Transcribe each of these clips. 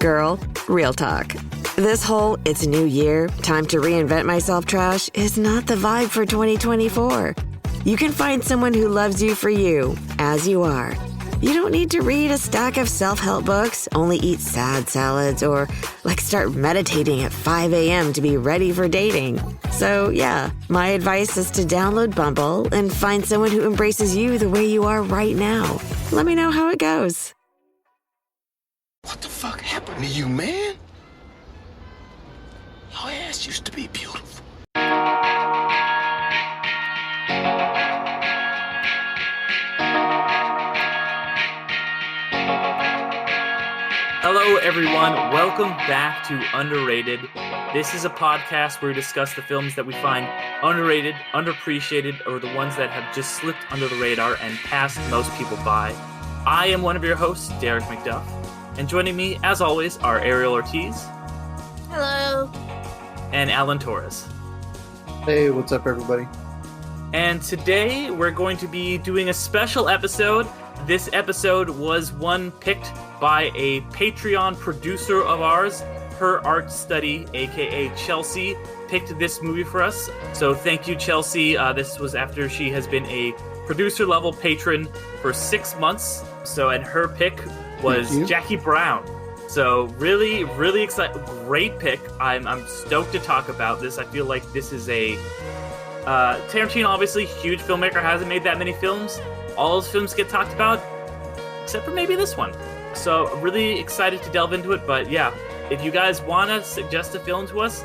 Girl, real talk. This whole "it's a new year, time to reinvent myself" trash is not the vibe for 2024. You can find someone who loves you for you, as you are. You don't need to read a stack of self-help books, only eat sad salads, or start meditating at 5 a.m. to be ready for dating. So yeah, my advice is to download Bumble and find someone who embraces you the way you are right now. Let me know how it goes. What the fuck happened to you, man? Your ass used to be beautiful. Hello, everyone. Welcome back to Underrated. This is a podcast where we discuss the films that we find underrated, underappreciated, or the ones that have just slipped under the radar and passed most people by. I am one of your hosts, Derek McDuff, and joining me, as always, are Ariel Ortiz. Hello. And Alan Torres. Hey, what's up, everybody? And today we're going to be doing a special episode. This episode was one picked by a Patreon producer of ours. Her Art Study, aka Chelsea, picked this movie for us. So thank you, Chelsea. This was after she has been a producer level patron for 6 months. And her pick was Jackie Brown. So really, really excited. Great pick. I'm stoked to talk about this. I feel like this is a Tarantino, obviously huge filmmaker, hasn't made that many films. All his films get talked about, except for maybe this one. So I'm really excited to delve into it. But yeah, if you guys want to suggest a film to us,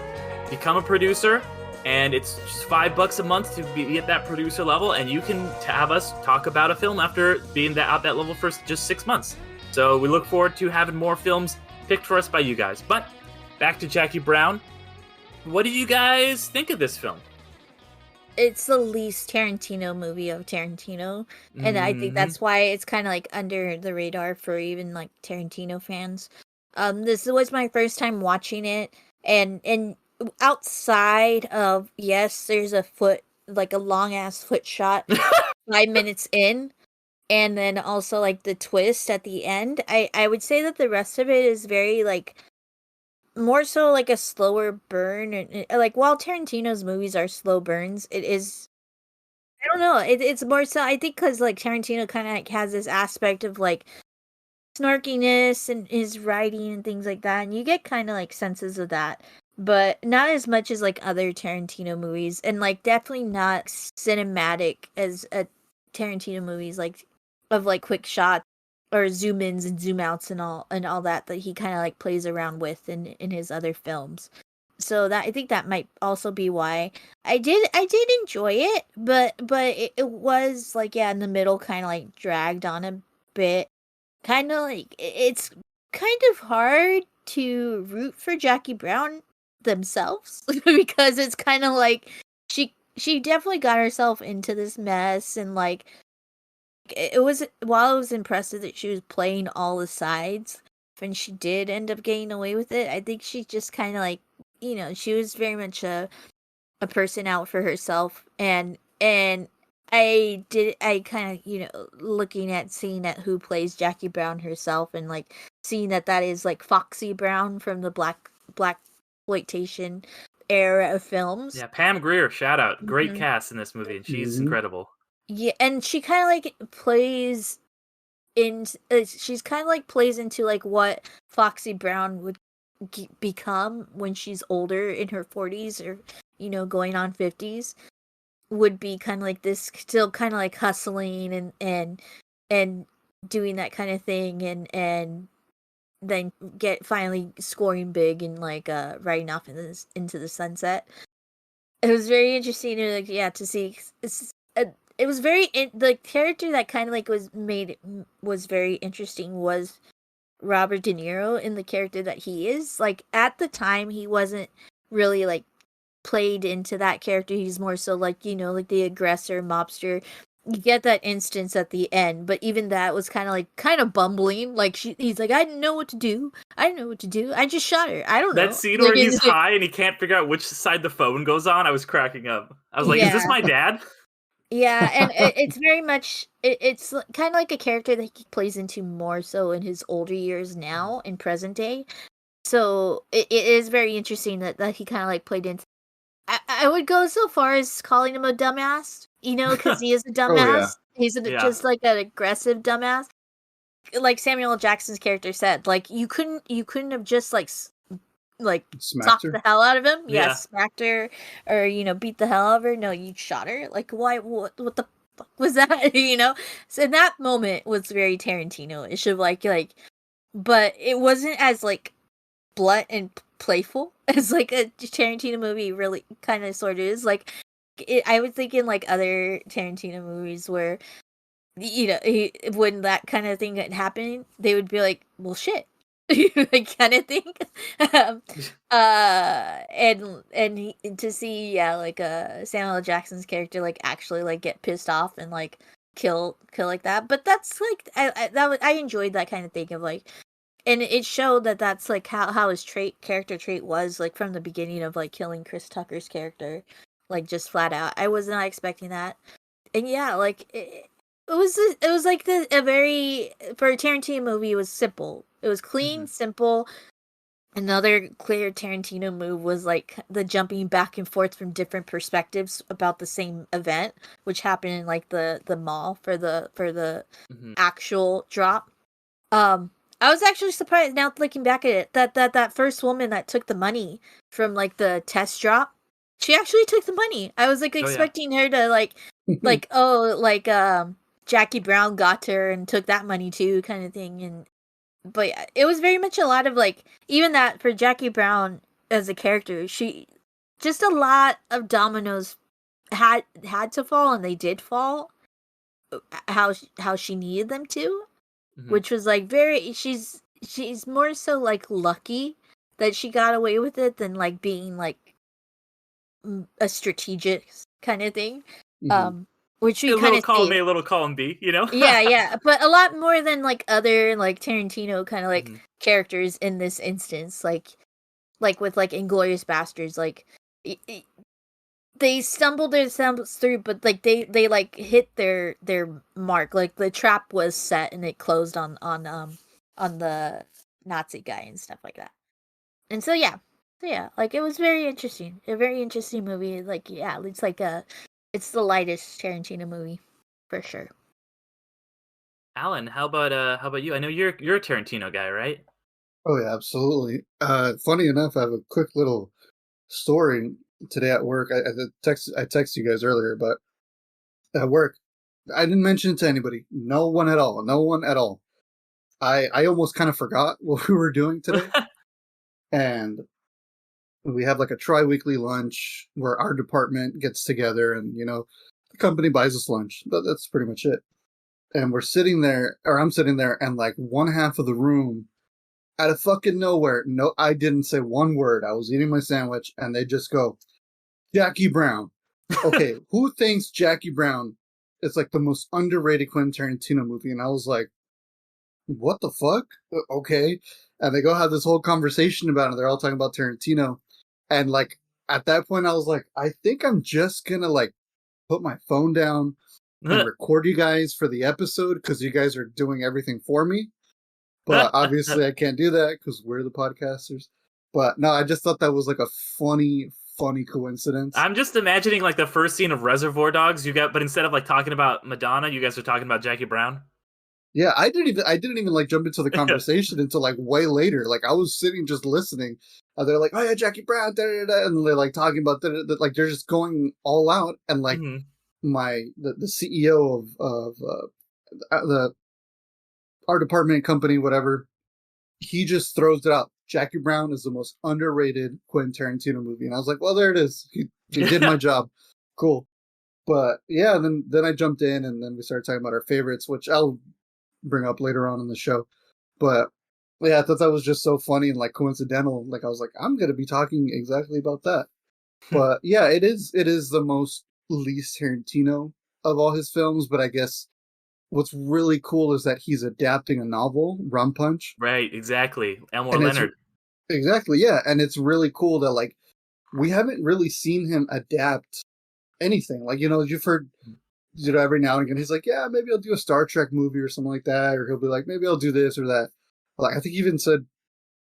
become a producer, and it's just $5 a month to be at that producer level, and you can have us talk about a film after being at that level for just 6 months. So we look forward to having more films picked for us by you guys. But back to Jackie Brown. What do you guys think of this film? It's the least Tarantino movie of Tarantino, and I think that's why it's kind of under the radar for even Tarantino fans. This was my first time watching it, and outside of, yes, there's a long ass foot shot 5 minutes in, and then also the twist at the end. I would say that the rest of it is very more so a slower burn, and while Tarantino's movies are slow burns, it is, I don't know, it's more so, I think, because Tarantino kind of has this aspect of snarkiness in his writing and things like that, and you get kind of senses of that, but not as much as other Tarantino movies, and definitely not cinematic as a Tarantino movies of quick shots or zoom ins and zoom outs and all that he kind of plays around with in his other films. So that, I think that might also be why I did enjoy it, but it was in the middle, kind of dragged on a bit. Kind of it's kind of hard to root for Jackie Brown themselves because it's kind of she definitely got herself into this mess, and it was, while I was impressive that she was playing all the sides, and she did end up getting away with it, I think she just kind of she was very much a person out for herself, and I kind of, looking at, seeing at who plays Jackie Brown herself, and seeing that is Foxy Brown from the black exploitation era of films. Yeah, Pam Grier, shout out. Great cast in this movie, and she's incredible. Yeah, and she kind of plays in. She's kind of plays into what Foxy Brown would become when she's older, in her 40s, or going on 50s. Would be kind of this, still kind of hustling and doing that kind of thing, and then finally scoring big and riding off into the sunset. It was very interesting to see. It was the character that kind of was very interesting was Robert De Niro, in the character that he is. At the time, he wasn't really played into that character. He's more so the aggressor, mobster. You get that instance at the end, but even that was kind of bumbling. He's I didn't know what to do. I just shot her. I don't know. That scene where he's high and he can't figure out which side the phone goes on, I was cracking up. I was is this my dad? Yeah, and it's very much it's kind of like a character that he plays into more so in his older years now in present day. So it is very interesting that he kind of like played into. I would go so far as calling him a dumbass, because he is a Oh yeah. dumbass. He's Yeah. just like an aggressive dumbass. Like Samuel L. Jackson's character said, like you couldn't have just like Smacked talked her. the hell out of him. Yeah. Smacked her or beat the hell out of her. No, you shot her. Like why? What the fuck was that? So that moment was very Tarantino-ish of like, but it wasn't as like blunt and playful as like a Tarantino movie really kind of sort of is. Like I was thinking like other Tarantino movies where when that kind of thing had happened, they would be like, "Well, shit," like kind of thing. um, to see like Samuel L. Jackson's character like actually like get pissed off and like kill like that. But that's like I enjoyed that kind of thing of like, and it showed that that's like how his character trait was like from the beginning of like killing Chris Tucker's character, like just flat out. I was not expecting that, and yeah, like it was like a very for a Tarantino movie. It was simple. It was clean, simple. Another clear Tarantino move was like the jumping back and forth from different perspectives about the same event, which happened in like the mall for the actual drop. I was actually surprised now looking back at it that first woman that took the money from like the test drop, she actually took the money. I was like Oh, yeah. expecting her to like Jackie Brown got her and took that money too, kind of thing. But yeah, it was very much a lot of like even that for Jackie Brown as a character, she just a lot of dominoes had to fall and they did fall how she needed them to, which was like very she's more so like lucky that she got away with it than like being like a strategic kind of thing. Mhm. Which we A kind little of column see. A, a little column B, Yeah, but a lot more than like other like Tarantino kind of like Mhm. characters in this instance, like with like Inglorious Bastards, like they stumbled themselves through, but like they like hit their mark. Like the trap was set and it closed on the Nazi guy and stuff like that. And so yeah, like it was very interesting, a very interesting movie. Like yeah, it's like it's the lightest Tarantino movie for sure. Alan, how about you? I know you're a Tarantino guy, right? Oh yeah, absolutely. Funny enough, I have a quick little story today at work. I texted you guys earlier, but at work, I didn't mention it to anybody. No one at all. No one at all. I almost kind of forgot what we were doing today, and we have like a tri-weekly lunch where our department gets together, and the company buys us lunch. That's pretty much it. And we're sitting there, or I'm sitting there, and like one half of the room out of fucking nowhere. No, I didn't say one word. I was eating my sandwich, and they just go, Jackie Brown. Okay, who thinks Jackie Brown is like the most underrated Quentin Tarantino movie? And I was like, what the fuck? Okay. And they go have this whole conversation about it. They're all talking about Tarantino. And like at that point, I was like, I think I'm just gonna like put my phone down and record you guys for the episode because you guys are doing everything for me. But obviously, I can't do that because we're the podcasters. But no, I just thought that was like a funny coincidence. I'm just imagining like the first scene of Reservoir Dogs. But instead of like talking about Madonna, you guys are talking about Jackie Brown. Yeah, I didn't even like jump into the conversation until like way later. Like I was sitting just listening. They're like, "Oh yeah, Jackie Brown," da, da, da, and they're like talking about like they're just going all out. And like the CEO of the our department company, whatever, he just throws it out. Jackie Brown is the most underrated Quentin Tarantino movie, and I was like, "Well, there it is. He did my job. Cool." But yeah, then I jumped in, and then we started talking about our favorites, which I'll bring up later on in the show. But yeah, I thought that was just so funny and like coincidental. Like I was like, I'm gonna be talking exactly about that. But yeah, it is the most least Tarantino of all his films. But I guess what's really cool is that he's adapting a novel, Rum Punch. Right, exactly. Elmore And Leonard. Exactly, yeah. And it's really cool that like we haven't really seen him adapt anything. Like, you've heard every now and again, he's like, yeah, maybe I'll do a Star Trek movie or something like that, or he'll be like, maybe I'll do this or that. Like, I think he even said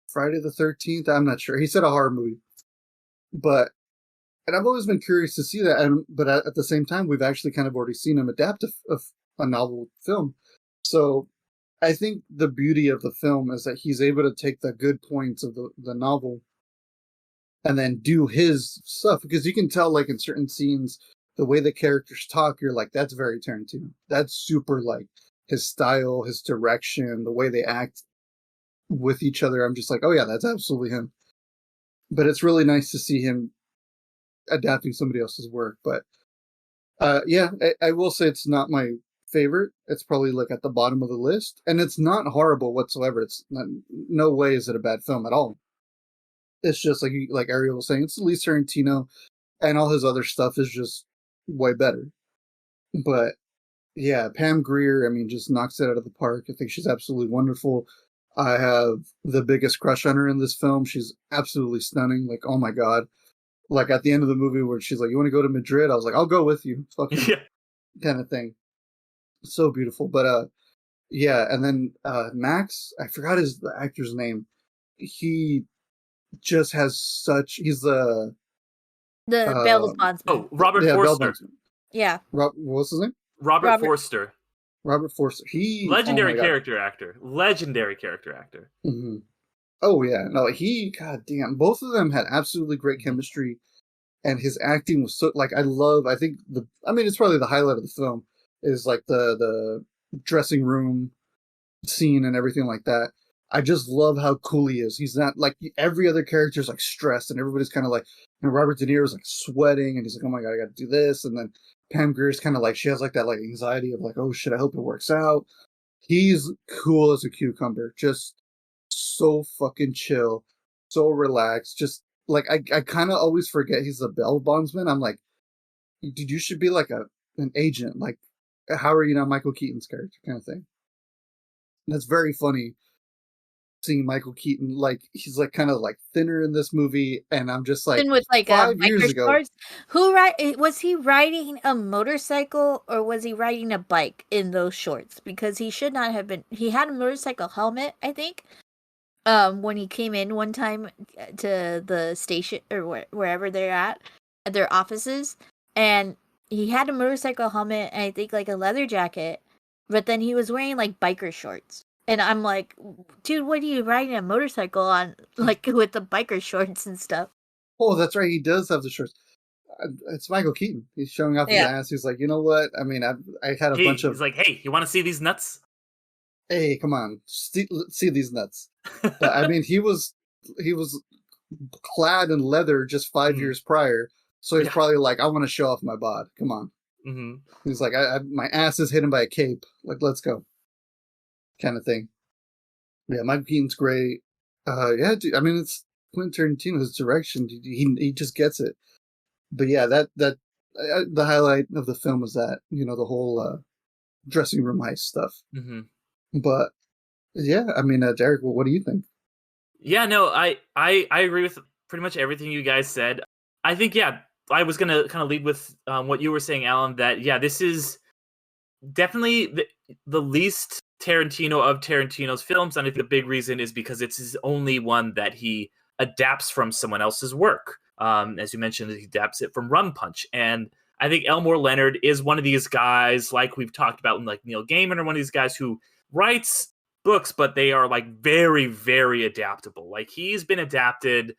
Friday the 13th. I'm not sure. He said a horror movie, but and I've always been curious to see that. But at the same time, we've actually kind of already seen him adapt a novel film. So I think the beauty of the film is that he's able to take the good points of the novel and then do his stuff, because you can tell, like, in certain scenes, the way the characters talk, you're like, that's very Tarantino. That's super, like, his style, his direction, the way they act with each other. I'm just like, oh yeah, that's absolutely him. But it's really nice to see him adapting somebody else's work. But yeah, I will say it's not my favorite. It's probably like at the bottom of the list, and it's not horrible whatsoever. It's not, no way is it a bad film at all. It's just like Ariel was saying, it's at least Tarantino, and all his other stuff is just way better. But yeah, Pam Grier, I mean, just knocks it out of the park. I think she's absolutely wonderful. I have the biggest crush on her in this film. She's absolutely stunning. Like, oh my god. Like at the end of the movie where she's like, you want to go to Madrid? I was like, I'll go with you. Fucking Yeah. kind of thing. So beautiful. But yeah, and then Max, I forgot the actor's name. He just has he's The Bell's bondsman. Oh, Robert yeah, Forster. Yeah. What's his name? Robert Forster. Robert Forster. Legendary character actor. Legendary character actor. Mm-hmm. Oh yeah, no, god damn, both of them had absolutely great chemistry, and his acting was so, like, I think it's probably the highlight of the film is like the dressing room scene and everything like that. I just love how cool he is. He's not like every other character's like stressed, and everybody's kind of like, Robert De Niro's like sweating, and he's like, oh my god, I got to do this, and then Pam Grier's kind of like, she has like that like anxiety of like, oh shit, I hope it works out. He's cool as a cucumber, just so fucking chill, so relaxed. Just like I kind of always forget he's a bail bondsman. I'm like, dude, you should be like an agent. Like, how are you not Michael Keaton's character, kind of thing. And that's very funny seeing Michael Keaton, like, he's like kind of like thinner in this movie, and I'm just like, And with like 5 years ago, shorts. Was he riding a motorcycle or was he riding a bike in those shorts? Because he should not have been. He had a motorcycle helmet, I think. When he came in one time to the station or wherever they're at their offices, and he had a motorcycle helmet and I think like a leather jacket, but then he was wearing like biker shorts. And I'm like, dude, what are you riding a motorcycle on, like with the biker shorts and stuff? oh, that's right, he does have the shorts. It's Michael Keaton. He's showing off his ass. He's like, you know what? I mean, I had a bunch of. He's like, hey, you want to see these nuts? Hey, come on, see these nuts. But, I mean, he was clad in leather just 5 years prior, so he's probably like, I want to show off my bod. Come on. Mm-hmm. He's like, my ass is hidden by a cape. Like, let's go, kind of thing. Yeah, Michael Keaton's great. Yeah, dude, I mean, it's Quentin Tarantino's direction. He just gets it. But yeah, that the highlight of the film is that, the whole dressing room heist stuff. Mm-hmm. But yeah, I mean, Derek, what do you think? Yeah, no, I agree with pretty much everything you guys said. I think, yeah, I was going to kind of lead with what you were saying, Alan, that, yeah, this is definitely the least Tarantino of Tarantino's films. And I think the big reason is because it's his only one that he adapts from someone else's work. As you mentioned, he adapts it from Rum Punch. And I think Elmore Leonard is one of these guys, like we've talked about, like Neil Gaiman, or one of these guys who writes books, but they are like very, very adaptable. Like, he's been adapted,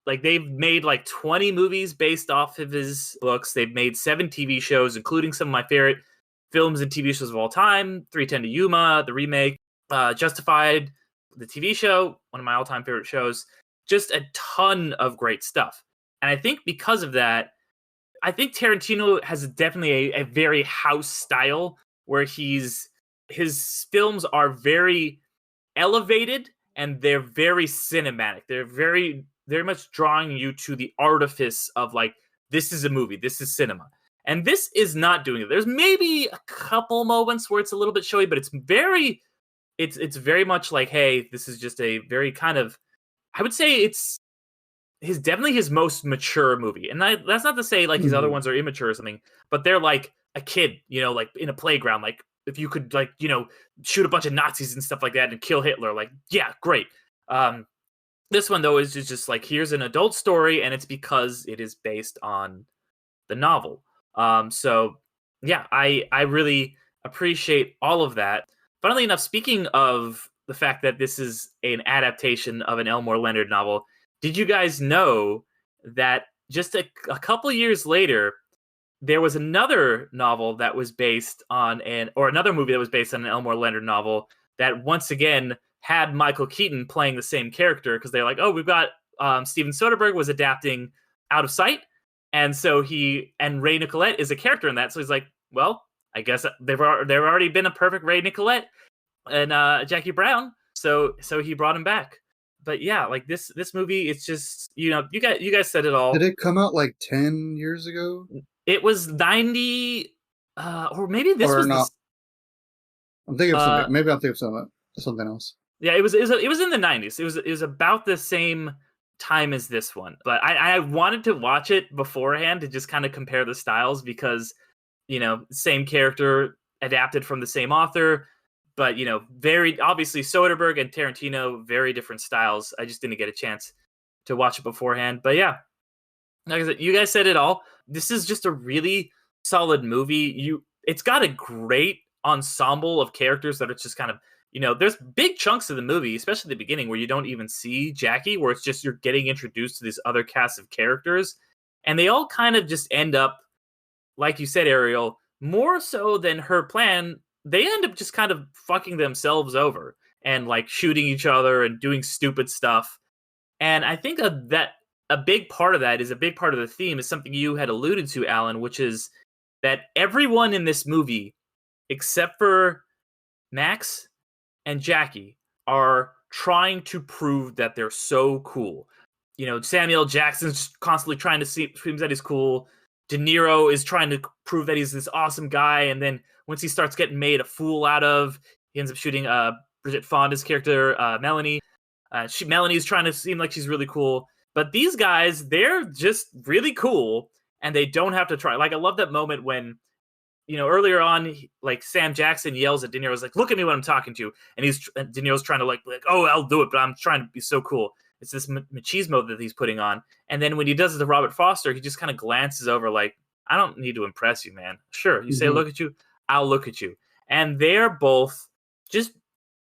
like they've made like 20 movies based off of his books. They've made 7 TV shows, including some of my favorite films and TV shows of all time: 3:10 to Yuma, the remake, Justified, the TV show, one of my all-time favorite shows. Just a ton of great stuff. And I think because of that, I think Tarantino has definitely a very house style where his films are very elevated and they're very cinematic. They're very, very much drawing you to the artifice of like, this is a movie, this is cinema. And this is not doing it. There's maybe a couple moments where it's a little bit showy, but it's very much like, hey, this is just a very kind of, I would say it's definitely his most mature movie. And that's not to say like his other ones are immature or something, but they're like a kid, like in a playground, like if you could like, shoot a bunch of Nazis and stuff like that and kill Hitler, like, yeah, great. This one though is just like, here's an adult story, and it's because it is based on the novel. So yeah, I really appreciate all of that. Funnily enough, speaking of the fact that this is an adaptation of an Elmore Leonard novel, did you guys know that just a couple years later, there was another novel that was based on another movie that was based on an Elmore Leonard novel that once again had Michael Keaton playing the same character, because they're like, oh, we've got Steven Soderbergh was adapting Out of Sight, and so Ray Nicolette is a character in that, so he's like, well, I guess there already been a perfect Ray Nicolette and Jackie Brown, so he brought him back. But yeah, like this movie, it's just, you guys said it all. Did it come out like 10 years ago? It was 90, or maybe this or was not. I'm thinking of something. Maybe I'm thinking of something else. Yeah, it was in the 90s. It was about the same time as this one. But I wanted to watch it beforehand to just kind of compare the styles, because, same character adapted from the same author, but, very obviously Soderbergh and Tarantino, very different styles. I just didn't get a chance to watch it beforehand. But yeah, like I said, you guys said it all. This is just a really solid movie. It's got a great ensemble of characters that are just kind of, there's big chunks of the movie, especially the beginning, where you don't even see Jackie, where it's just you're getting introduced to this other cast of characters. And they all kind of just end up, like you said, Ariel, more so than her plan, they end up just kind of fucking themselves over and like shooting each other and doing stupid stuff. And I think that a big part of that is a big part of the theme is something you had alluded to, Alan, which is that everyone in this movie, except for Max and Jackie, are trying to prove that they're so cool. Samuel Jackson's just constantly trying to prove that he's cool. De Niro is trying to prove that he's this awesome guy, and then once he starts getting made a fool out of, he ends up shooting Bridget Fonda's character, Melanie. Melanie's trying to seem like she's really cool. But these guys, they're just really cool, and they don't have to try. Like, I love that moment when, earlier on, like, Sam Jackson yells at De Niro's like, look at me when I'm talking to you. And De Niro's trying to like, oh, I'll do it, but I'm trying to be so cool. It's this machismo that he's putting on. And then when he does it to Robert Foster, he just kind of glances over like, I don't need to impress you, man. Sure, you say look at you, I'll look at you. And they're both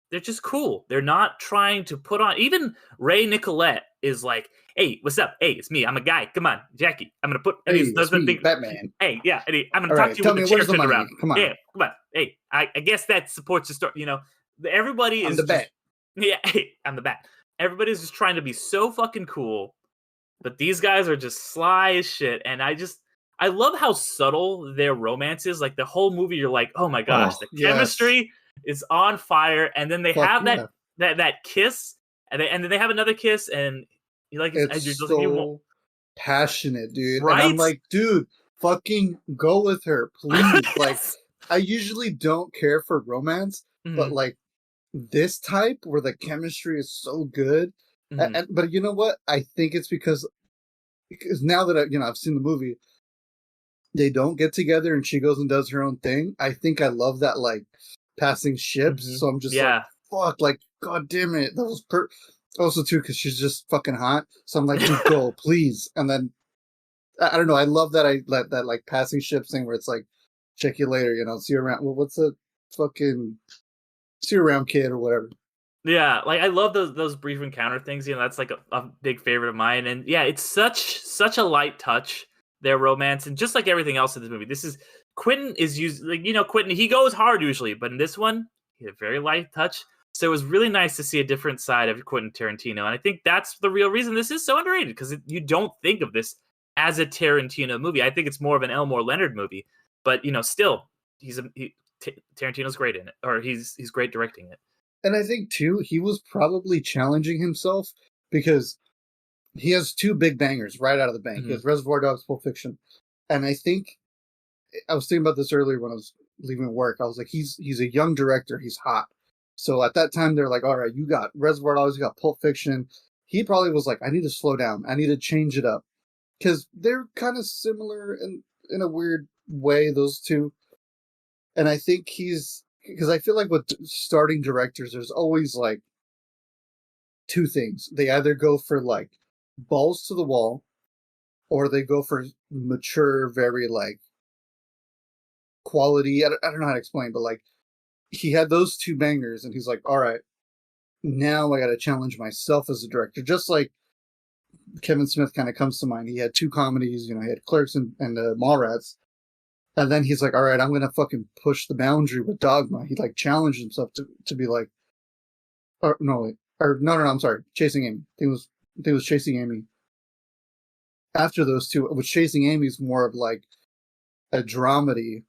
they're just cool. They're not trying to put on. Even Ray Nicolette is like, hey, what's up? Hey, it's me. I'm a guy. Come on, Jackie. I'm gonna put. Hey, it's me, Batman. Hey, yeah. I'm gonna talk to you tell with me, the chair where's the turned money? around. Come on. Yeah, come on. Hey, I guess that supports the story. Everybody is I'm the Bat. Yeah, hey, I'm the Bat. Everybody's just trying to be so fucking cool, but these guys are just sly as shit. And I love how subtle their romance is. Like the whole movie, you're like, oh my gosh, the chemistry is on fire. And then they have that kiss, and then they have another kiss, and you like it's so passionate, dude. Right? And I'm like, dude, fucking go with her, please. Like, I usually don't care for romance, but like this type where the chemistry is so good. But you know what? I think it's because now that I've seen the movie, they don't get together and she goes and does her own thing. I think I love that, like, passing ships. So I'm just like, fuck, like, god damn it. That was also too, because she's just fucking hot. So I'm like, dude, go, please. And then I don't know. I love that that like passing ships thing where it's like, check you later. See you around. Well, what's a fucking see you around, kid, or whatever. Yeah, like I love those brief encounter things. That's like a big favorite of mine. And yeah, it's such a light touch, their romance, and just like everything else in this movie, Quentin is used, like, Quentin, he goes hard usually, but in this one, he had a very light touch. So it was really nice to see a different side of Quentin Tarantino, and I think that's the real reason this is so underrated, because you don't think of this as a Tarantino movie. I think it's more of an Elmore Leonard movie, but still, Tarantino's great in it, or he's great directing it. And I think too, he was probably challenging himself because he has two big bangers right out of the bank. He has Reservoir Dogs, Pulp Fiction, and I think I was thinking about this earlier when I was leaving work. I was like, he's a young director, he's hot. So at that time, they're like, all right, you got Reservoir Dogs, you got Pulp Fiction. He probably was like, I need to slow down. I need to change it up. Because they're kind of similar in a weird way, those two. And I think because I feel like with starting directors, there's always like two things. They either go for like balls to the wall, or they go for mature, very like quality. I don't know how to explain, but like he had those two bangers, and he's like, all right, now I got to challenge myself as a director. Just like Kevin Smith kind of comes to mind. He had two comedies, he had Clerks and Mallrats. And then he's like, all right, I'm going to fucking push the boundary with Dogma. He like challenged himself to be like, no, I'm sorry. Chasing Amy. I think it was Chasing Amy. After those two, which Chasing Amy is more of like a dramedy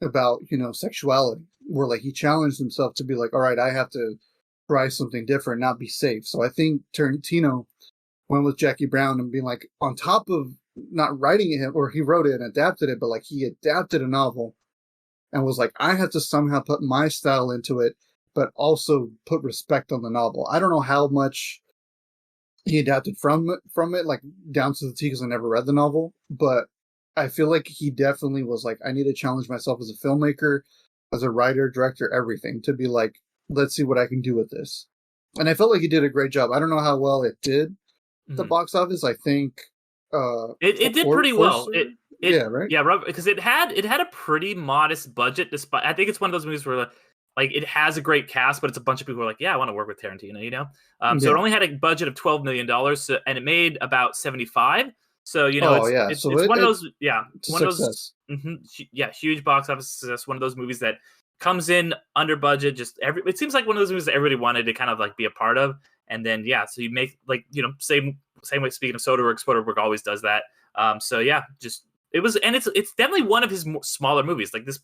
about, sexuality, where like he challenged himself to be like, all right, I have to try something different, not be safe. So I think Tarantino went with Jackie Brown and being like, on top of not writing it, or he wrote it and adapted it, but like he adapted a novel and was like, I have to somehow put my style into it, but also put respect on the novel. I don't know how much he adapted from it, like down to the T, because I never read the novel, but I feel like he definitely was like, I need to challenge myself as a filmmaker, as a writer, director, everything, to be like, let's see what I can do with this. And I felt like he did a great job. I don't know how well it did the box office. I think it did pretty well. Right? Yeah, because it had a pretty modest budget. Despite, I think it's one of those movies where like it has a great cast, but it's a bunch of people who are like, yeah, I want to work with Tarantino. So it only had a budget of $12 million, and it made about 75. So it's one of those, one of those, huge box office success. One of those movies that comes in under budget. It seems like one of those movies that everybody wanted to kind of like be a part of, and then so you make like same way. Speaking of Soderbergh always does that. It was, and it's definitely one of his smaller movies. Like this,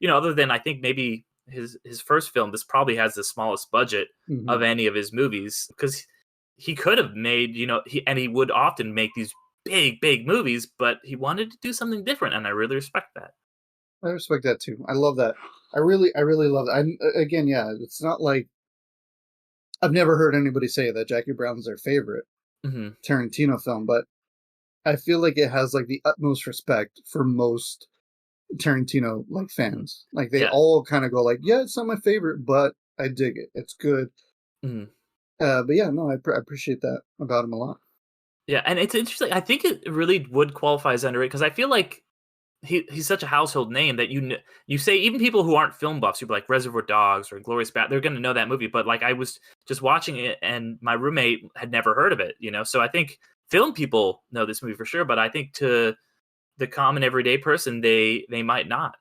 other than I think maybe his first film, this probably has the smallest budget of any of his movies, because he could have made, he would often make these big movies, but he wanted to do something different, and I really respect that. I respect that too. I love that. I really love that. It's not like I've never heard anybody say that Jackie Brown's their favorite Tarantino film, but I feel like it has like the utmost respect for most Tarantino like fans. Like they all kind of go like, yeah, it's not my favorite, but I dig it. It's good. But yeah, no, I appreciate that about him a lot. Yeah, and it's interesting. I think it really would qualify as underrated, because I feel like he's such a household name that you say, even people who aren't film buffs, you'd be like Reservoir Dogs or Glorious Bat, they're going to know that movie. But like I was just watching it, and my roommate had never heard of it, So I think film people know this movie for sure, but I think to the common everyday person, they might not.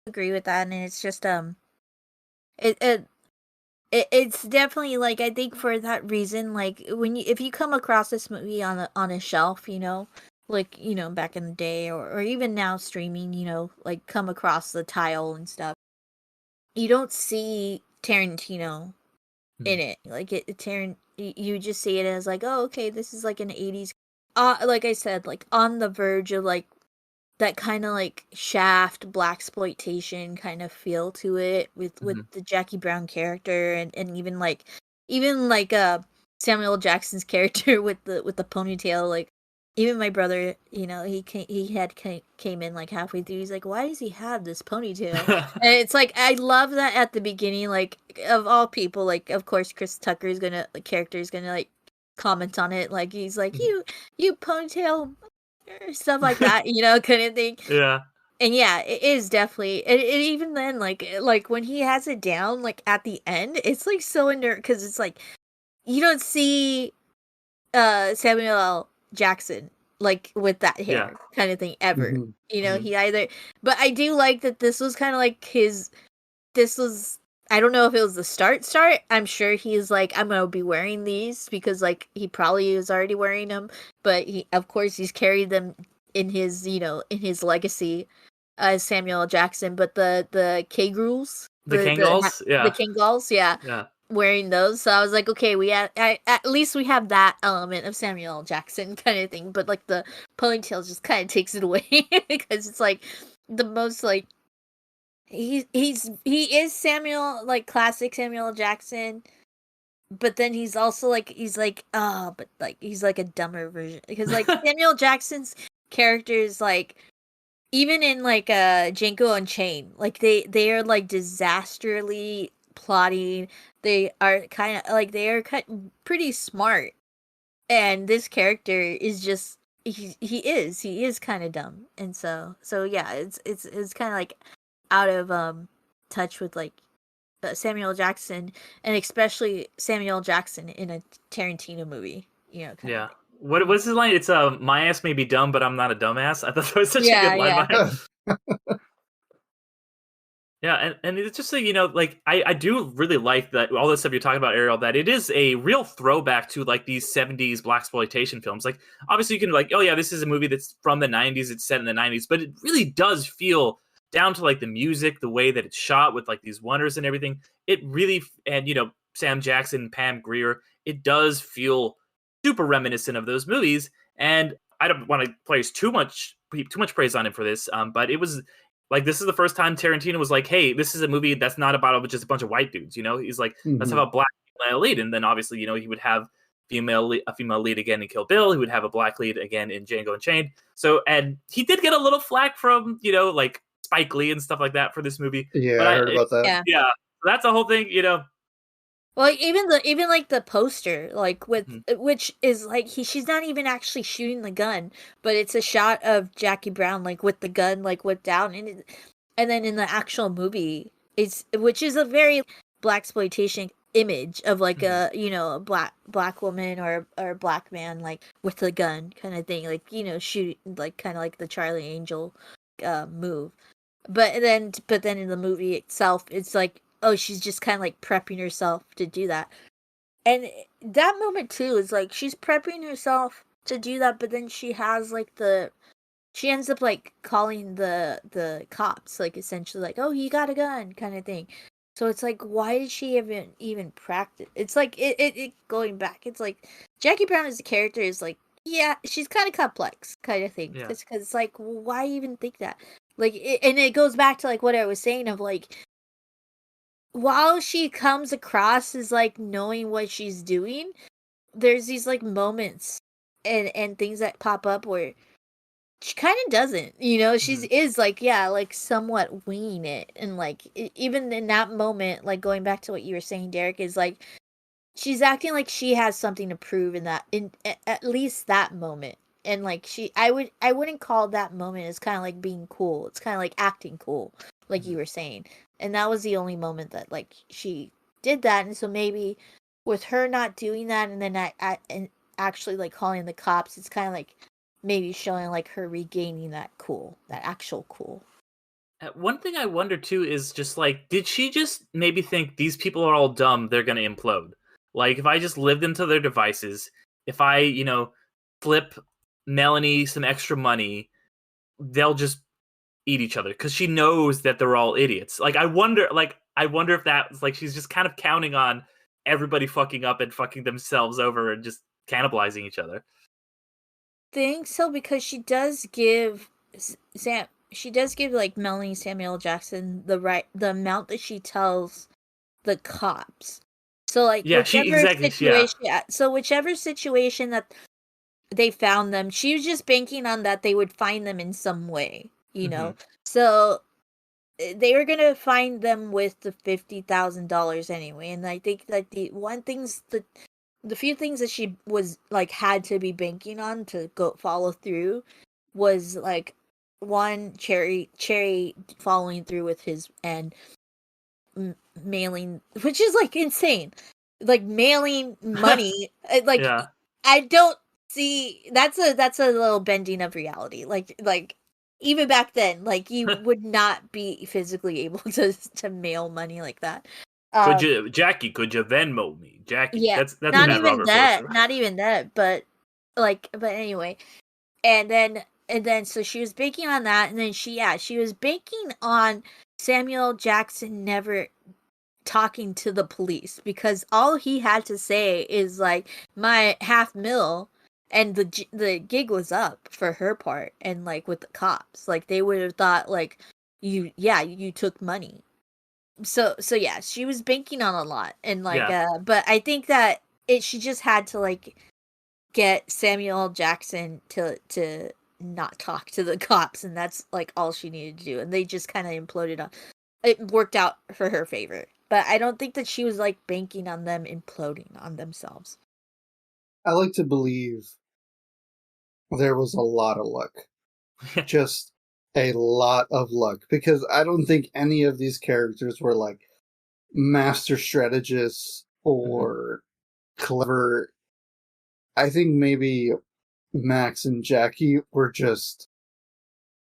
Agree with that, and it's just it's definitely like, I think for that reason, like if you come across this movie on a shelf, like back in the day, or even now streaming, like come across the tile and stuff, you don't see Tarantino in it. Like you just see it as like, oh, okay, this is like an 80s, like I said, like on the verge of like that kind of like Shaft blaxploitation kind of feel to it with the Jackie Brown character, and even like Samuel Jackson's character with the ponytail. Like even my brother, he came in like halfway through. He's like, why does he have this ponytail? And it's like, I love that at the beginning, like of all people, like of course Chris Tucker's character is gonna like comment on it, like he's like, you ponytail, stuff like that, kind of thing. Yeah. And yeah, it is definitely, it even then, like when he has it down, like at the end, it's like so because it's like you don't see Samuel L. Jackson like with that hair kind of thing ever. He either, but I do like that this was kind of like this was, I don't know if it was the start. I'm sure he's like, I'm gonna be wearing these, because like he probably is already wearing them, but of course he's carried them in his in his legacy as Samuel L. Jackson. But the K-Gruels, the Kangals, wearing those. So I was like, okay, at least we have that element of Samuel L. Jackson kind of thing. But like the ponytail just kind of takes it away, because it's like the most like. He is Samuel, like classic Samuel L. Jackson, but then he's also like, but like he's like a dumber version, because like Samuel Jackson's character is like even in like Django Unchained, like they are like disastrously plotting. They are kind of like they are pretty smart, and this character is just he is kind of dumb, and so yeah, it's kind of like out of touch with like Samuel Jackson, and especially Samuel Jackson in a Tarantino movie, you know, kind of Yeah. thing. What's his line? It's my ass may be dumb, but I'm not a dumbass. I thought that was such a good Yeah, line yeah. by him. Yeah, and it's just like, like I do really like that all this stuff you're talking about, Ariel, that it is a real throwback to like these 70s blaxploitation films. Like obviously you can like, oh yeah, this is a movie that's from the 90s, it's set in the 90s, but it really does feel down to like the music, the way that it's shot with like these wonders and everything. It really, and Sam Jackson, Pam Grier, it does feel super reminiscent of those movies. And I don't want to place too much praise on him for this, but it was like, this is the first time Tarantino was like, "Hey, this is a movie that's not about just a bunch of white dudes." He's like, "Let's have Mhm. a black female lead," and then obviously, he would have a female lead again in Kill Bill. He would have a black lead again in Django Unchained. So, and he did get a little flack from like Spike Lee and stuff like that for this movie. Yeah, But I heard about that. Yeah. yeah, that's the whole thing. Well, even like the poster, like with Mhm. which is like she's not even actually shooting the gun, but it's a shot of Jackie Brown like with the gun like whipped down, and then in the actual movie, which is a very blaxploitation image of like Mhm. a black woman or black man like with the gun kind of thing, like shoot like kind of like the Charlie Angel move. But then in the movie itself, it's like, oh, she's just kind of like prepping herself to do that. And that moment too is like she's prepping herself to do that, but then she ends up like calling the cops, like essentially like, oh, you got a gun kind of thing. So it's like, why did she even practice? It's like it going back. It's like Jackie Brown as a character is like, yeah, she's kind of complex kind of thing. Yeah. Because it's like, why even think that? Like, and it goes back to like what I was saying of like, while she comes across as like knowing what she's doing, there's these like moments and things that pop up where she kind of doesn't, she's Mhm. is like, yeah, like somewhat winging it, and like even in that moment, like going back to what you were saying, Derek, is like she's acting like she has something to prove in that, in at least that moment. And like I wouldn't call that moment as kind of like being cool. It's kind of like acting cool, like Mhm. you were saying. And that was the only moment that like she did that. And so maybe with her not doing that, and then and actually like calling the cops, it's kind of like maybe showing like her regaining that cool, that actual cool. One thing I wonder too is just like, did she just maybe think these people are all dumb? They're gonna implode. Like, if I just live them to their devices, if I, flip Melanie some extra money, they'll just eat each other because she knows that they're all idiots. Like, I wonder if that's like she's just kind of counting on everybody fucking up and fucking themselves over and just cannibalizing each other. Think so, because she does give Sam. She does give like Melanie Samuel Jackson the amount that she tells the cops. So like Yeah, she exactly. Yeah. whichever situation that they found them, she was just banking on that they would find them in some way, Hmm. So they were gonna find them with the $50,000 anyway, and I think that the few things that she was like had to be banking on to go follow through was like one cherry following through with his and mailing, which is like insane, like mailing money like Yeah. I don't see that's a little bending of reality, like even back then, like you would not be physically able to mail money like that. Could um you, Jackie? Could you Venmo me, Jackie? yeah, That's a Matt Robert voice. not even that, but like, but anyway, and then so she was banking on that, and then she was banking on Samuel Jackson never talking to the police, because all he had to say is like my half mil, and the gig was up for her part, and like with the cops, like they would have thought like you took money. So yeah, she was banking on a lot, and like Yeah. but I think that she just had to like get Samuel Jackson to not talk to the cops, and that's like all she needed to do. And they just kind of imploded on. It worked out for her favor, but I don't think that she was like banking on them imploding on themselves. I like to believe there was a lot of luck. Just a lot of luck. Because I don't think any of these characters were like master strategists or clever. I think maybe Max and Jackie were just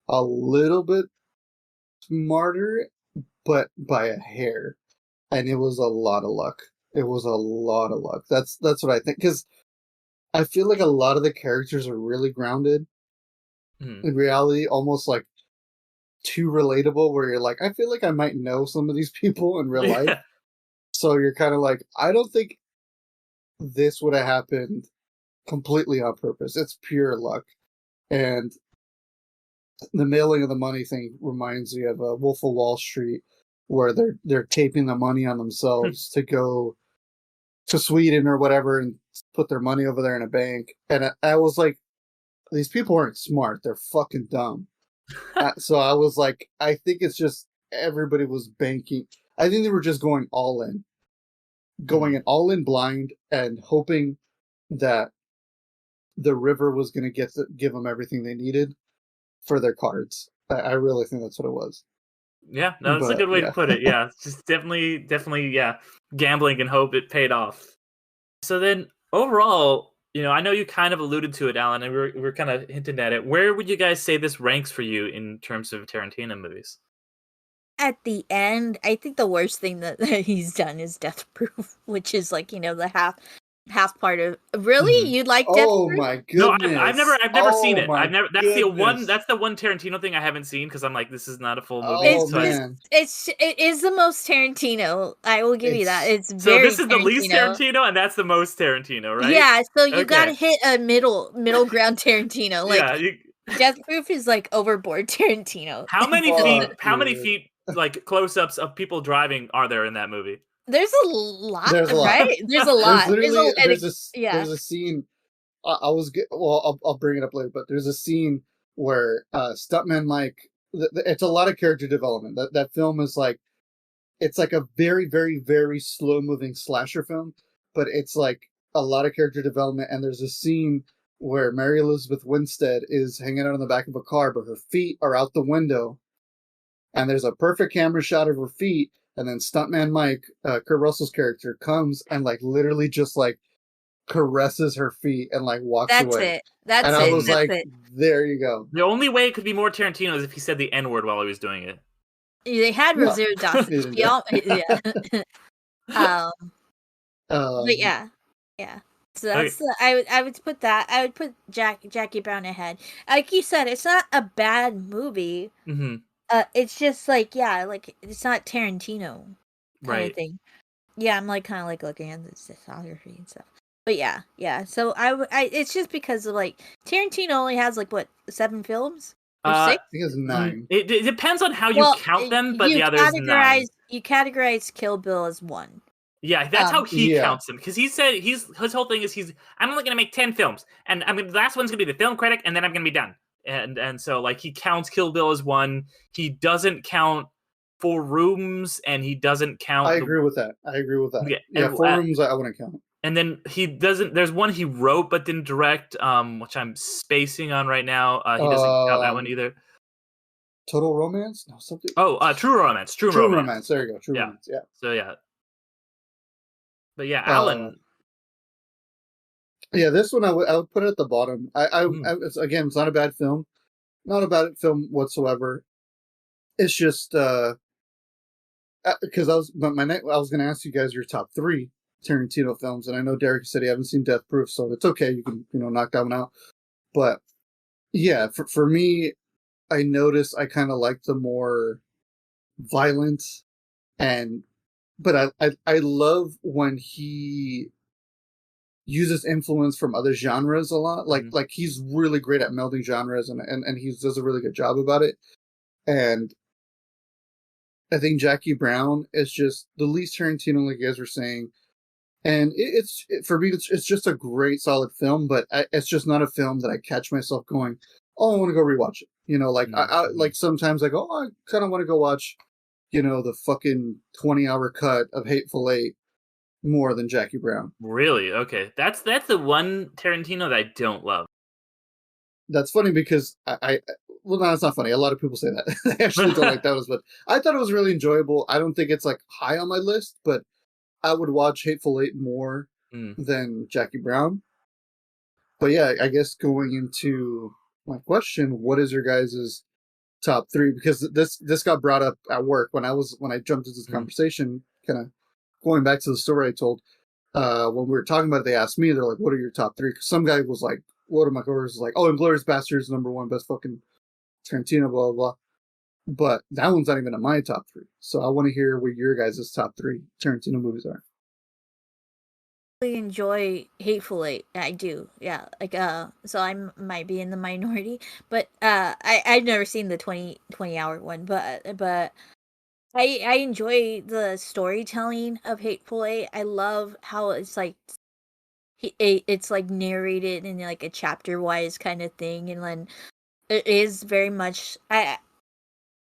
a little bit smarter, but by a hair. And it was a lot of luck. It was a lot of luck. That's what I think. Because I feel like a lot of the characters are really grounded in reality, almost like too relatable, where you're like, I feel like I might know some of these people in real life. So you're kind of like, I don't think this would have happened completely on purpose. It's pure luck. And the mailing of the money thing reminds me of Wolf of Wall Street, where they're taping the money on themselves to go to Sweden or whatever and put their money over there in a bank. And I was like, these people aren't smart. They're fucking dumb. So I was like, I think it's just everybody was banking. I think they were just going all in. Going all in blind and hoping that the river was going to give them everything they needed for their cards. I really think that's what it was. Yeah, no, that's a good way to put it. Yeah, it's just definitely, yeah, gambling and hope it paid off. So then, overall, I know you kind of alluded to it, Alan, and we're kind of hinting at it. Where would you guys say this ranks for you in terms of Tarantino movies? At the end, I think the worst thing that he's done is Death Proof, which is like, the half part of. Really, you like Death Proof? Oh my goodness! No, I've never seen it. That's the one Tarantino thing I haven't seen because I'm like, this is not a full movie. Oh man, it is the most Tarantino. I will give you that. It's so very this is the least Tarantino, and that's the most Tarantino, right? Yeah. So you gotta hit a middle ground Tarantino. Like Death Proof is like overboard Tarantino. How many feet like close-ups of people driving are there in that movie? There's a lot, right? There's a lot. There's a scene. I'll bring it up later, but there's a scene where Stuntman Mike. It's a lot of character development. That film is like, it's like a very, very, very slow-moving slasher film, but it's like a lot of character development. And there's a scene where Mary Elizabeth Winstead is hanging out in the back of a car, but her feet are out the window, and there's a perfect camera shot of her feet. And then Stuntman Mike, Kurt Russell's character, comes and like literally just like caresses her feet and like walks away. That's it. I was like, there you go. The only way it could be more Tarantino is if he said the N-word while he was doing it. They had Rosario Dawson. But yeah. So that's I would put that. I would put Jackie Brown ahead. Like you said, it's not a bad movie. Mm-hmm. It's just like it's not Tarantino kind of thing. Yeah, I'm like kind of like looking at the discography and stuff. But yeah. So I it's just because of like Tarantino only has like what 7 films or 6? I think it's 9. It depends on how you count them, but there's 9. You categorize Kill Bill as 1. Yeah, that's how he counts them, because he said his whole thing is I'm only gonna make 10 films, and the last one's gonna be the film critic, and then I'm gonna be done. And so like he counts Kill Bill as 1. He doesn't count 4 Rooms, and he doesn't count. I agree with that. Yeah, 4 Rooms I wouldn't count. And then he doesn't. There's one he wrote but didn't direct, which I'm spacing on right now. He doesn't count that one either. Total Romance? No, something. Oh, True Romance. True Romance. There you go. True Romance. Yeah. So yeah. But yeah, Alan. Yeah, this one I would put it at the bottom. It's not a bad film, not a bad film whatsoever. It's just because I was going to ask you guys your top 3 Tarantino films, and I know Derek said he haven't seen Death Proof, so it's okay. You can knock that one out. But yeah, for me, I noticed I kind of like the more violent but I love when he uses influence from other genres a lot. Like he's really great at melding genres, and he does a really good job about it. And I think Jackie Brown is just the least Tarantino, like you guys were saying. And for me, it's just a great, solid film, but it's just not a film that I catch myself going, oh, I want to go rewatch it. Like I Mhm. like sometimes I go, oh, I kind of want to go watch, the fucking 20-hour cut of Hateful Eight more than Jackie Brown. Really? Okay. That's the one Tarantino that I don't love. That's funny because well, no, it's not funny. A lot of people say that they actually don't like that one, but I thought it was really enjoyable. I don't think it's like high on my list, but I would watch Hateful Eight more Mm. than Jackie Brown. But yeah, I guess going into my question, what is your guys' top three? Because this got brought up at work when I jumped into this Mhm. conversation, kind of going back to the story I told. When we were talking about it, they asked me, they're like, "What are your top three?" Because some guy was like, "What are my coworkers?" Was like, "Oh, Inglourious Basterds number one, best fucking Tarantino, blah blah blah." But that one's not even in my top three. So I want to hear what your guys' top three Tarantino movies are. Really enjoy Hateful Eight. I do. Yeah. Like so I might be in the minority, but I've never seen the 20 hour one, but I enjoy the storytelling of Hateful Eight. I love how it's like it's like narrated in like a chapter wise kind of thing, and then it is very much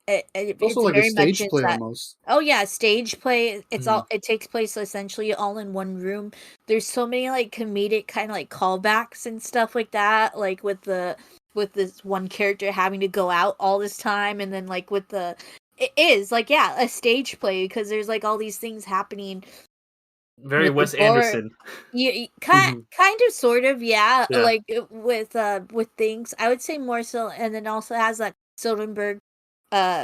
It's also it's like a very much stage it's play that. almost. Oh yeah, stage play. It's Mhm. all it takes place essentially all in one room. There's so many like comedic kind of like callbacks and stuff like that, like with this one character having to go out all this time, and then like with the it is like yeah a stage play because there's like all these things happening Very with the Wes door. Anderson. Yeah, Hmm. kind of, sort of, yeah. Yeah. Like with things, I would say more so, and then also has that Soderbergh,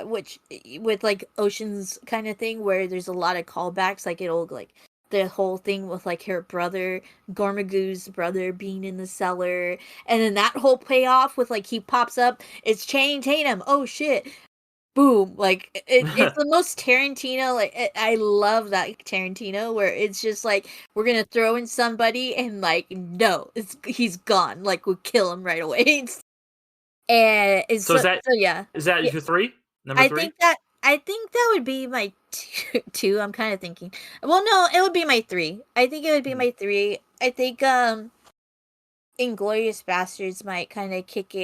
which with like Ocean's kind of thing, where there's a lot of callbacks. Like it'll like the whole thing with like her brother, Gormagoo's brother, being in the cellar, and then that whole payoff with like he pops up, it's Channing Tatum. Oh shit! Boom, like it's the most Tarantino, like I love that Tarantino where it's just like we're gonna throw in somebody and like no he's gone, like we kill him right away. And it's So is that so yeah. is that Yeah, your three? Number three? I think that would be my two. I'm kind of thinking, well no it would be my three. I think it would be Mhm. my three. I think Inglorious Bastards might kind of kick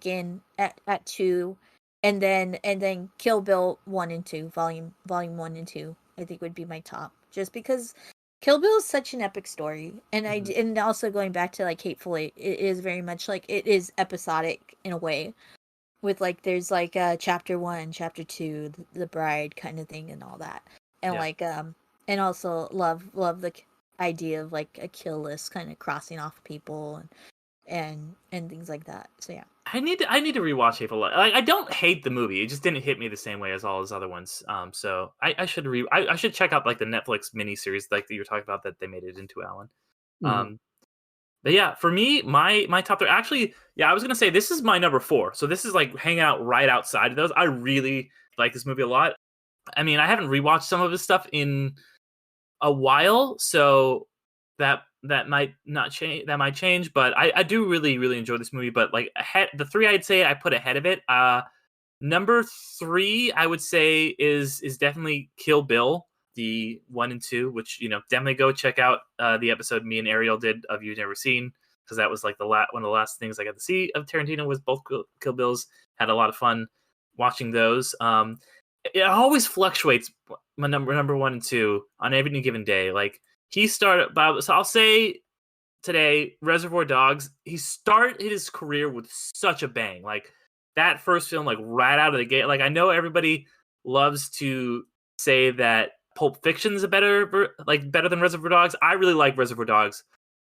in at two, and then Kill Bill 1 and 2, volume 1 and 2. I think would be my top, just because Kill Bill is such an epic story, and Mhm. and also going back to like Hateful Eight, it is very much like it is episodic in a way, with like there's like chapter 1, chapter 2, the bride kind of thing, and all that, and Yeah. like and also love the idea of like a kill list kind of crossing off people and things like that. So yeah. I need to rewatch Hateful Eight. I don't hate the movie. It just didn't hit me the same way as all his other ones. So I should check out like the Netflix miniseries like that you were talking about that they made it into, Alan. Hmm. Um, but yeah, for me, my top three actually, yeah, I was gonna say this is my number four. So this is like hanging out right outside of those. I really like this movie a lot. I mean, I haven't rewatched some of his stuff in a while, so that might not change. That might change, but I do really enjoy this movie. But like ahead, the three I'd say I put ahead of it. Number three, I would say is definitely Kill Bill, the 1 and 2, which definitely go check out the episode me and Ariel did of You've Never Seen, because that was like one of the last things I got to see of Tarantino was both Kill Bills. Had a lot of fun watching those. It always fluctuates my number 1 and 2 on every given day. Like he started, so I'll say today, Reservoir Dogs. He started his career with such a bang. Like that first film, like right out of the gate. Like I know everybody loves to say that Pulp Fiction's a better than Reservoir Dogs. I really like Reservoir Dogs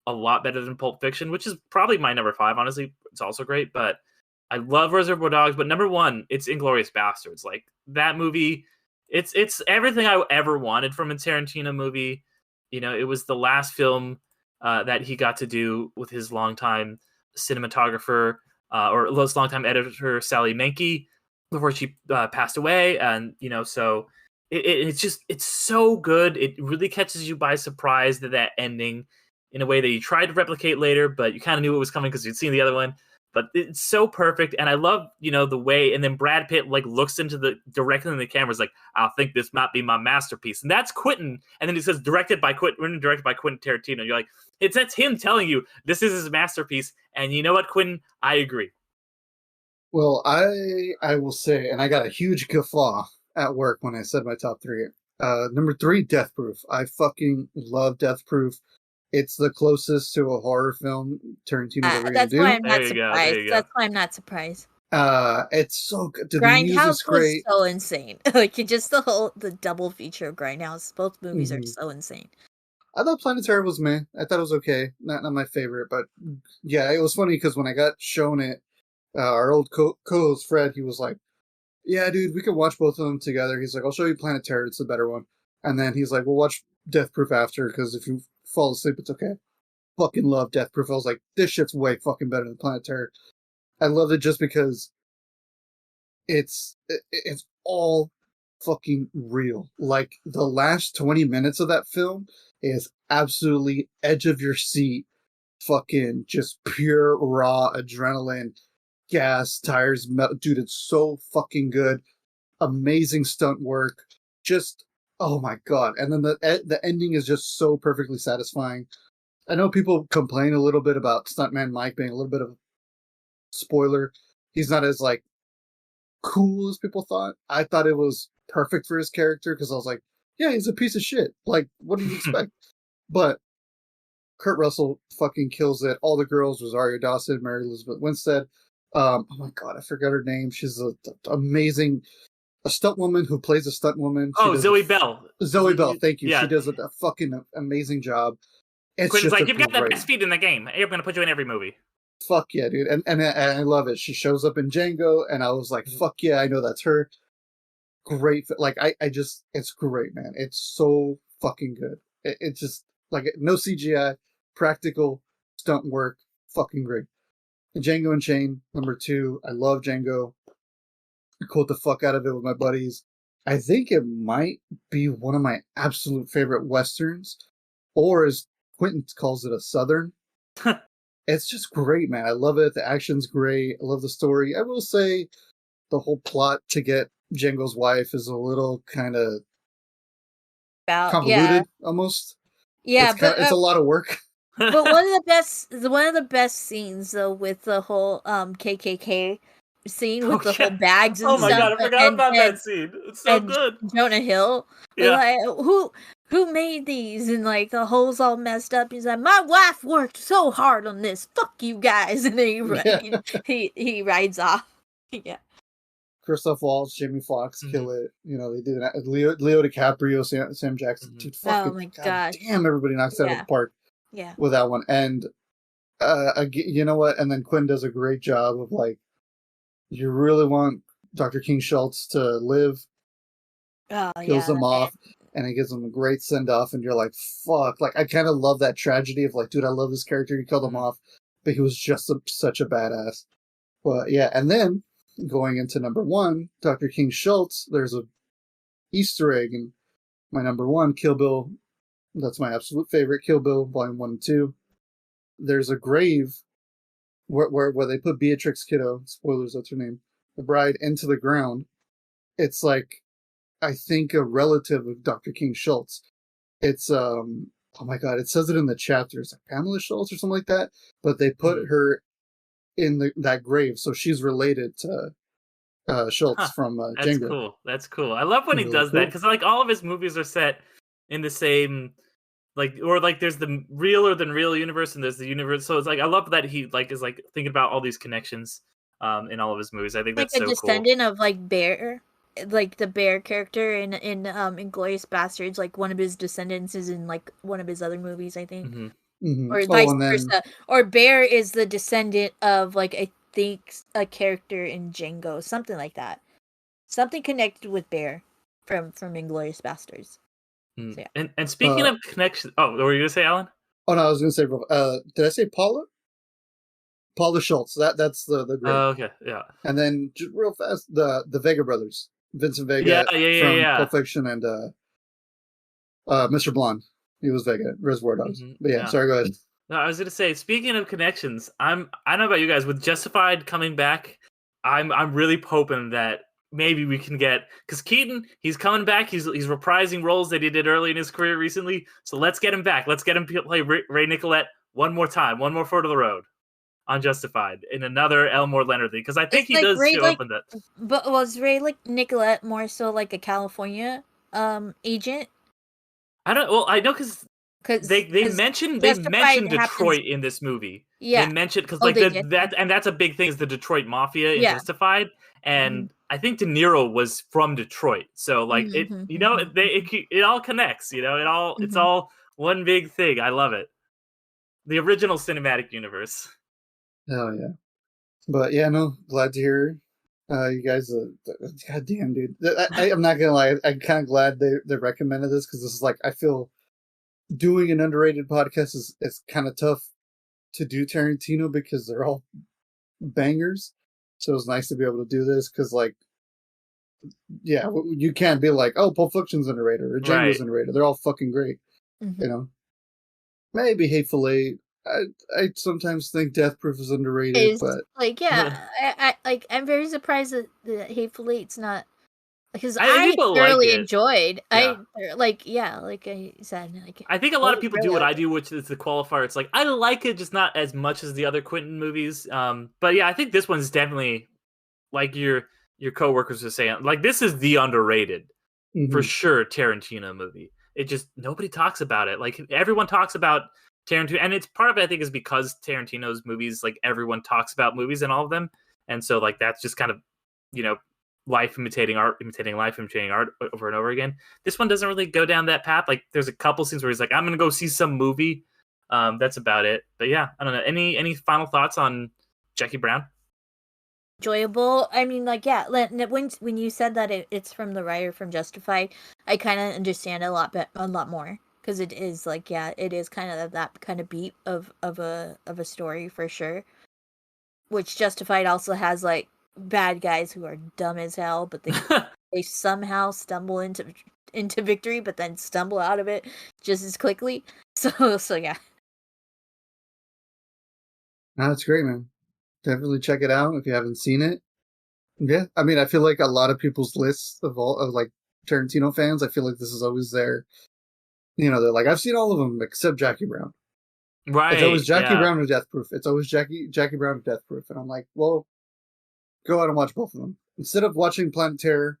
a lot better than Pulp Fiction, which is probably my number five. Honestly, it's also great, but I love Reservoir Dogs. But number one, it's Inglorious Bastards. Like that movie, it's everything I ever wanted from a Tarantino movie. It was the last film that he got to do with his longtime cinematographer or his longtime editor Sally Menke before she passed away, and so it's so good. It really catches you by surprise that ending in a way that you tried to replicate later, but you kind of knew it was coming because you'd seen the other one. But it's so perfect, and I love the way. And then Brad Pitt like looks into the directly in the camera, is like, "I think this might be my masterpiece," and that's Quentin. And then he says, "Directed by Quentin Tarantino." And you're like, that's him telling you this is his masterpiece. And you know what, Quentin? I agree. Well, I will say, and I got a huge guffaw at work when I said my top three. Number three, Death Proof. I fucking love Death Proof. It's the closest to a horror film Tarantino's ever gonna That's why do. I'm There not you go, there surprised. you go. That's why I'm not surprised. It's so good. The music's Grindhouse was great. so insane. Just the double feature of Grindhouse. Both movies are so insane. I thought Planetary was meh. I thought it was okay. Not my favorite, but yeah, it was funny because when I got shown it, our old co-host Fred, he was like, "Yeah, dude, we could watch both of them together." He's like, "I'll show you Planetary. It's the better one." And then he's like, "We'll watch Death Proof after because if you fall asleep, it's okay." Fucking love Death Proof. I was like, "This shit's way fucking better than Planetary." I loved it just because it's all fucking real. Like the last 20 minutes of that film is absolutely edge of your seat, fucking just pure raw adrenaline, gas, tires, metal. Dude, it's so fucking good. Amazing stunt work. Just oh my god. And then the ending is just so perfectly satisfying. I know people complain a little bit about Stuntman Mike being a little bit of a spoiler. He's not as like cool as people thought. I thought it was perfect for his character because I was like, yeah, he's a piece of shit. Like, what do you expect? But Kurt Russell fucking kills it. All the girls, Rosario Dawson, Mary Elizabeth Winstead. Oh my god, I forgot her name. She's amazing, a stunt woman who plays a stunt woman. Zoe Bell. Zoe Bell, thank you. Yeah. She does a fucking amazing job. It's Quinn's just like, you've got the best feet in the game. I'm going to put you in every movie. Fuck yeah, dude. And I love it. She shows up in Django, and I was like, fuck yeah, I know that's her. Great. Like, I just, it's great, man. It's so fucking good. It's just, like, no CGI, practical, stunt work, fucking great. And Django Unchained, number 2. I love Django. I quote the fuck out of it with my buddies. I think it might be one of my absolute favorite Westerns, or as Quentin calls it, a Southern. It's just great, man. I love it. The action's great. I love the story. I will say the whole plot to get Django's wife is a little kind of convoluted, almost. Yeah, it's a lot of work. But one of the best scenes though, with the whole KKK scene with the whole bags and stuff. Oh my god, I forgot about that scene. It's so good. Jonah Hill. Yeah. Like, who made these? And like the hole's all messed up. He's like, my wife worked so hard on this. Fuck you guys. And then he rides off. Yeah. Christoph Waltz, Jamie Foxx kill it. You know, they do that. Leo DiCaprio, Sam Jackson. Dude, oh my god. Damn, everybody knocks it out of the park. Yeah. With that one. And you know what? And then Quinn does a great job of like, you really want Dr. King Schultz to live. Kills him off, and it gives him a great send off, and you're like, fuck. Like, I kind of love that tragedy of like, dude, I love this character. You killed him off, but he was just such a badass. But yeah, and then going into number 1, Dr. King Schultz, there's a Easter egg in my number 1, Kill Bill. That's my absolute favorite, Kill Bill, Volume 1 and 2. There's a grave where they put Beatrix Kiddo, spoilers, that's her name, the bride, into the ground. It's like, I think, a relative of Dr. King Schultz. It's, oh my god, it says it in the chapter. It's like Pamela Schultz or something like that. But they put her in that grave, so she's related to Schultz from That's Django. Cool. That's cool. I love when he does that, because like all of his movies are set in the same, like, or like there's the realer than real universe, and there's the universe. So it's like, I love that he like is like thinking about all these connections in all of his movies. I think that's so cool. Like a descendant of like Bear. Like the Bear character in Inglourious Bastards, like one of his descendants is in like one of his other movies, I think, or vice versa. Or Bear is the descendant of like, I think, a character in Django, something like that. Something connected with Bear from Inglourious Bastards. So, yeah. And speaking of connection, what were you gonna say, Alan? Oh no, I was gonna say, did I say Paula? Paula Schultz. That's the great. Okay, yeah. And then just real fast, the Vega brothers. Vincent Vega from Pulp Fiction, and Mr. Blonde. He was Vega, Reservoir Dogs. But yeah, sorry, go ahead. No, I was gonna say, speaking of connections, I don't know about you guys, with Justified coming back, I'm really hoping that maybe we can get, because Keaton, he's coming back, he's reprising roles that he did early in his career recently. So let's get him back. Let's get him play Ray Nicolette one more time, one more foot of the road. Unjustified in another Elmore Leonard thing, because I think It's he like does Ray, show like, up in that. but was Ray like Nicolette more so like a California agent? I don't. Well, I know because Because they mention Justified happens. Detroit in this movie. They Yeah. mention because Oh, like they did. that's a big thing is the Detroit Mafia in Yeah. Justified, and I think De Niro was from Detroit, so like it it all connects. You know, it's all one big thing. I love it. The original cinematic universe. Hell yeah. But yeah, no, glad to hear you guys. God damn, dude. I'm not gonna lie. I'm kind of glad they recommended this because this is like I feel doing an underrated podcast is kind of tough to do Tarantino because they're all bangers. So it's nice to be able to do this because like, yeah, you can't be like, oh, Pulp Fiction's underrated or Django's underrated. They're all fucking great. You know, maybe Hateful Eight. I sometimes think Death Proof is underrated, but like I'm very surprised that Hateful Eight's not because I I thoroughly enjoyed. Yeah. Like I said, like I think a lot of people do what I do, which is the qualifier. It's like I like it, just not as much as the other Quentin movies. But yeah, I think this one's definitely like your coworkers were saying. Like this is the underrated for sure Tarantino movie. It just nobody talks about it. Like everyone talks about Tarantino, and it's part of it I think is because Tarantino's movies, like everyone talks about movies and all of them, and so like that's just kind of life imitating art, imitating life, imitating art over and over again. This one doesn't really go down that path. Like there's a couple scenes where he's like, I'm gonna go see some movie. That's about it. But yeah, I don't know. Any final thoughts on Jackie Brown? Enjoyable. I mean, like, yeah, when you said that it's from the writer from Justified, I kind of understand a lot more because it is like, yeah, it is kind of that kind of beat of a story for sure. Which Justified also has like bad guys who are dumb as hell, but they somehow stumble into victory, but then stumble out of it just as quickly. So yeah. No, that's great, man. Definitely check it out if you haven't seen it. Yeah, I mean, I feel like a lot of people's lists of like Tarantino fans, I feel like this is always their, they're like, I've seen all of them except Jackie Brown. Right. It's always Jackie Brown or Death Proof. It's always Jackie Brown or Death Proof. And I'm like, well, go out and watch both of them. Instead of watching Planet Terror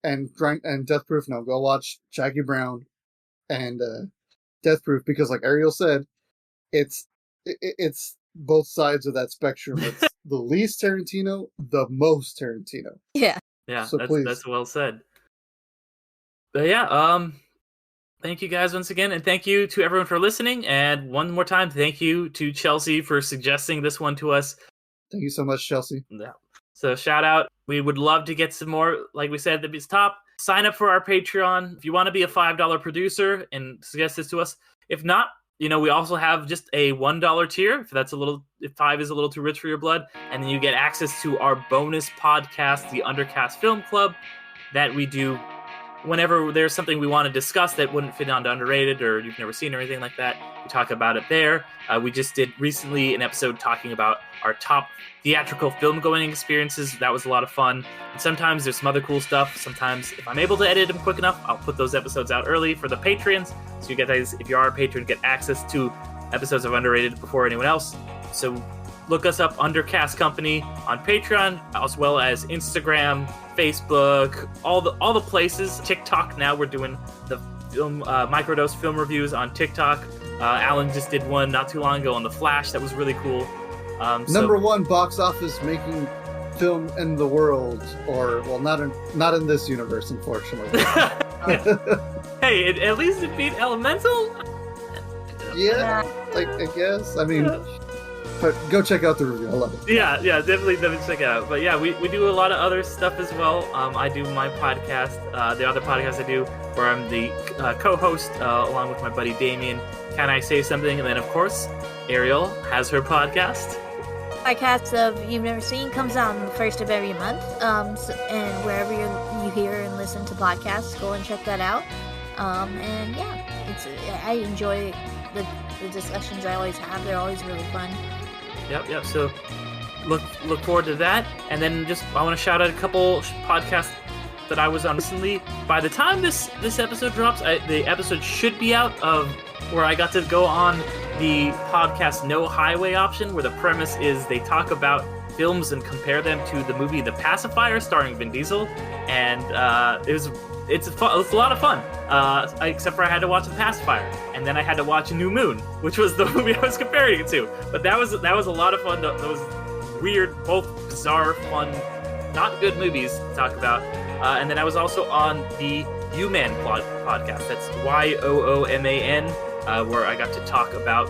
and Death Proof, no, go watch Jackie Brown and Death Proof because like Ariel said, it's both sides of that spectrum. It's the least Tarantino, the most Tarantino. Yeah. Yeah, so that's well said. But yeah, thank you guys once again, and thank you to everyone for listening. And one more time, thank you to Chelsea for suggesting this one to us. Thank you so much, Chelsea. Yeah. So shout out. We would love to get some more, like we said at the top. Sign up for our Patreon if you want to be a $5 producer and suggest this to us. If not, we also have just a $1 tier if 5 is a little too rich for your blood, and then you get access to our bonus podcast, the Undercast Film Club, that we do whenever there's something we want to discuss that wouldn't fit onto Underrated or you've never seen or anything like that. We talk about it there. We just did recently an episode talking about our top theatrical film going experiences. That was a lot of fun. And sometimes there's some other cool stuff. Sometimes if I'm able to edit them quick enough, I'll put those episodes out early for the Patreons. So you guys, if you are a patron, get access to episodes of Underrated before anyone else. So look us up, Undercast Company, on Patreon, as well as Instagram, Facebook, all the places. TikTok, now we're doing the film microdose film reviews on TikTok. Alan just did one not too long ago on The Flash. That was really cool. Number one box office making film in the world, or well, not in this universe, unfortunately. Hey, at least it beat Elemental. Yeah, I guess. I mean, but go check out the review. I love it. Yeah, definitely check it out. But yeah, we do a lot of other stuff as well. I do my podcast, the other podcast I do, where I'm the co-host along with my buddy Damien. Can I Say Something? And then, of course, Ariel has her podcast. Podcast of You've Never Seen comes out on the first of every month. And wherever you hear and listen to podcasts, go and check that out. And yeah, I enjoy the discussions I always have. They're always really fun. Yep. So look forward to that. And then I want to shout out a couple podcasts that I was on recently. By the time this episode drops, the episode should be out of where I got to go on the podcast No Highway option, where the premise is they talk about films and compare them to the movie The Pacifier starring Vin Diesel, and it's a lot of fun. Except for I had to watch The Pacifier, and then I had to watch New Moon, which was the movie I was comparing it to. But that was a lot of fun. Those weird, both bizarre, fun, not good movies to talk about. And then I was also on the U-Man podcast. That's YOOMAN, where I got to talk about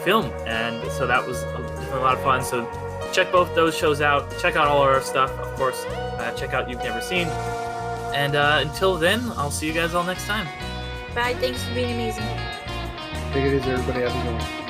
film, and so that was a lot of fun. So check both those shows out. Check out all our stuff, of course. Check out You've Never Seen. And until then, I'll see you guys all next time. Bye. Thanks for being amazing. Take it easy, everybody. Have a good one.